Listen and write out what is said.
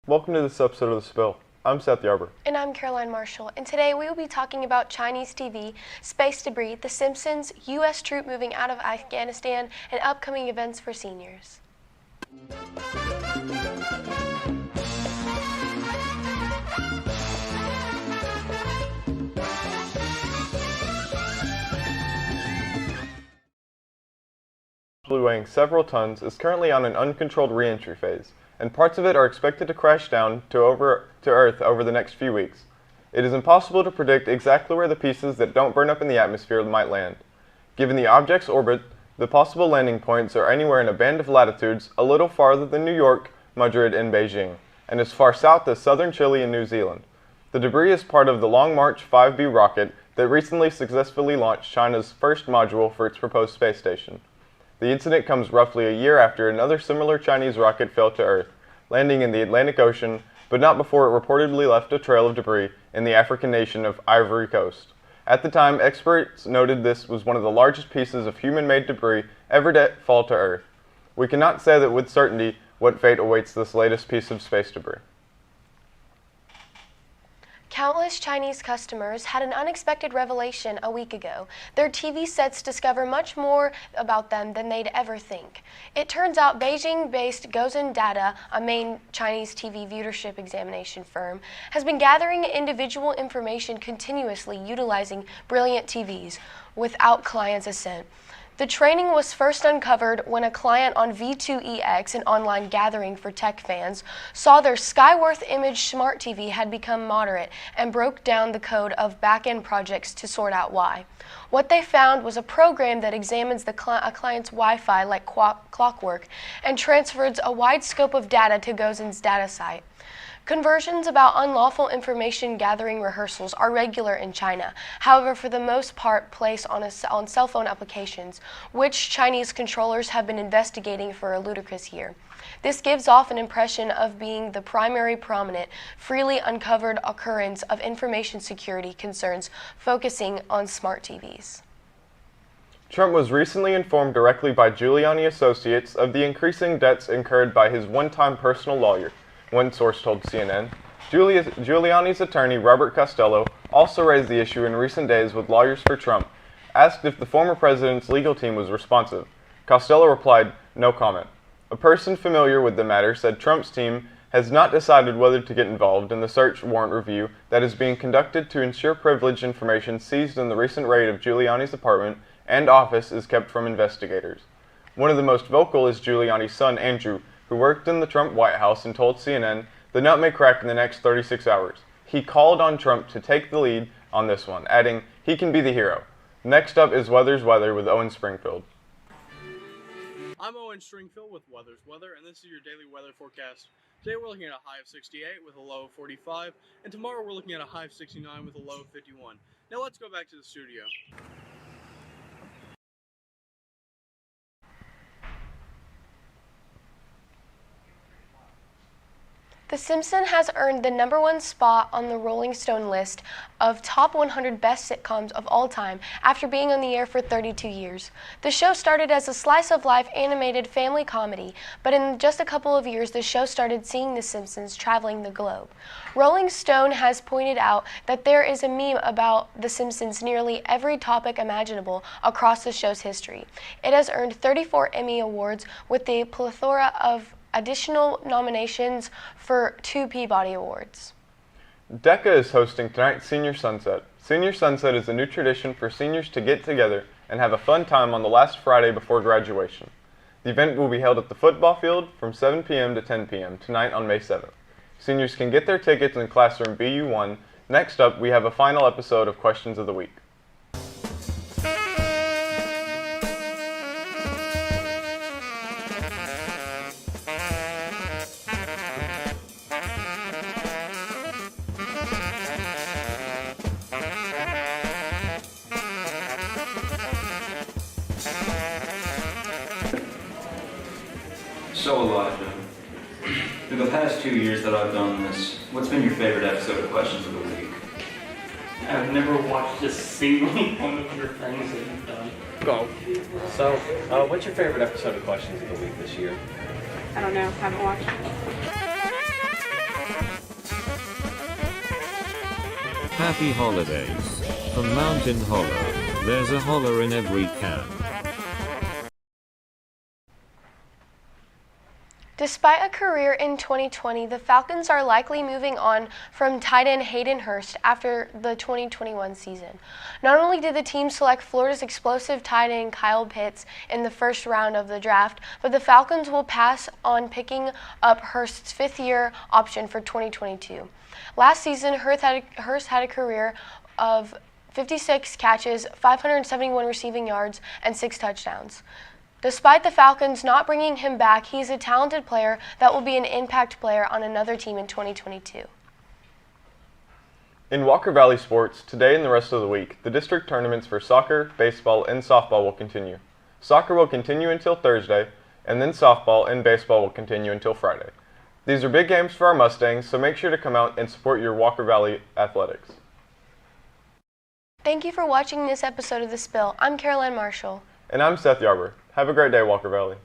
Welcome to this episode of The Spill. I'm Seth Yarber. And I'm Caroline Marshall, and today we will be talking about Chinese TV, space debris, The Simpsons, U.S. troop moving out of Afghanistan, and upcoming events for seniors. Weighing several tons, is currently on an uncontrolled re-entry phase, and parts of it are expected to crash down to Earth over the next few weeks. It is impossible to predict exactly where the pieces that don't burn up in the atmosphere might land. Given the object's orbit, the possible landing points are anywhere in a band of latitudes a little farther than New York, Madrid, and Beijing, and as far south as southern Chile and New Zealand. The debris is part of the Long March 5B rocket that recently successfully launched China's first module for its proposed space station. The incident comes roughly a year after another similar Chinese rocket fell to Earth, landing in the Atlantic Ocean, but not before it reportedly left a trail of debris in the African nation of Ivory Coast. At the time, experts noted this was one of the largest pieces of human-made debris ever to fall to Earth. We cannot say that with certainty what fate awaits this latest piece of space debris. Countless Chinese customers had an unexpected revelation a week ago. Their TV sets discover much more about them than they'd ever think. It turns out Beijing-based Gozan Data, a main Chinese TV viewership examination firm, has been gathering individual information continuously utilizing Brilliant TVs without clients' assent. The training was first uncovered when a client on V2EX, an online gathering for tech fans, saw their Skyworth Image smart TV had become moderate and broke down the code of back-end projects to sort out why. What they found was a program that examines a client's Wi-Fi like clockwork and transfers a wide scope of data to Gozan's data site. Conversions about unlawful information gathering rehearsals are regular in China, however, for the most part placed on cell phone applications, which Chinese controllers have been investigating for a ludicrous year. This gives off an impression of being the primary prominent, freely uncovered occurrence of information security concerns focusing on smart TVs. Trump was recently informed directly by Giuliani Associates of the increasing debts incurred by his one-time personal lawyer. One source told CNN. Giuliani's attorney, Robert Costello, also raised the issue in recent days with lawyers for Trump. Asked if the former president's legal team was responsive, Costello replied, "No comment." A person familiar with the matter said Trump's team has not decided whether to get involved in the search warrant review that is being conducted to ensure privileged information seized in the recent raid of Giuliani's apartment and office is kept from investigators. One of the most vocal is Giuliani's son, Andrew, who worked in the Trump White House and told CNN the nut may crack in the next 36 hours. He called on Trump to take the lead on this one, adding, he can be the hero. Next up is Weather's Weather with Owen Springfield. I'm Owen Stringfield with Weather's Weather, and this is your daily weather forecast. Today we're looking at a high of 68 with a low of 45, and tomorrow we're looking at a high of 69 with a low of 51. Now let's go back to the studio. The Simpsons has earned the #1 spot on the Rolling Stone list of top 100 best sitcoms of all time after being on the air for 32 years. The show started as a slice-of-life animated family comedy, but in just a couple of years the show started seeing The Simpsons traveling the globe. Rolling Stone has pointed out that there is a meme about The Simpsons nearly every topic imaginable across the show's history. It has earned 34 Emmy Awards with a plethora of additional nominations for 2 Peabody Awards. DECA is hosting tonight's Senior Sunset. Senior Sunset is a new tradition for seniors to get together and have a fun time on the last Friday before graduation. The event will be held at the football field from 7 p.m. to 10 p.m. tonight on May 7th. Seniors can get their tickets in classroom BU1. Next up, we have a final episode of Questions of the Week. So Elijah, through the past 2 years that I've done this, what's been your favorite episode of Questions of the Week? I've never watched a single one of your things that you've done. Go. So, what's your favorite episode of Questions of the Week this year? I don't know. Haven't watched. Happy holidays. From Mountain Holler. There's a holler in every can. Despite a career in 2020, the Falcons are likely moving on from tight end Hayden Hurst after the 2021 season. Not only did the team select Florida's explosive tight end Kyle Pitts in the first round of the draft, but the Falcons will pass on picking up Hurst's fifth-year option for 2022. Last season, Hurst had a career of 56 catches, 571 receiving yards, and 6 touchdowns. Despite the Falcons not bringing him back, he's a talented player that will be an impact player on another team in 2022. In Walker Valley sports, today and the rest of the week, the district tournaments for soccer, baseball, and softball will continue. Soccer will continue until Thursday, and then softball and baseball will continue until Friday. These are big games for our Mustangs, so make sure to come out and support your Walker Valley athletics. Thank you for watching this episode of The Spill. I'm Caroline Marshall. And I'm Seth Yarber. Have a great day, Walker Valley.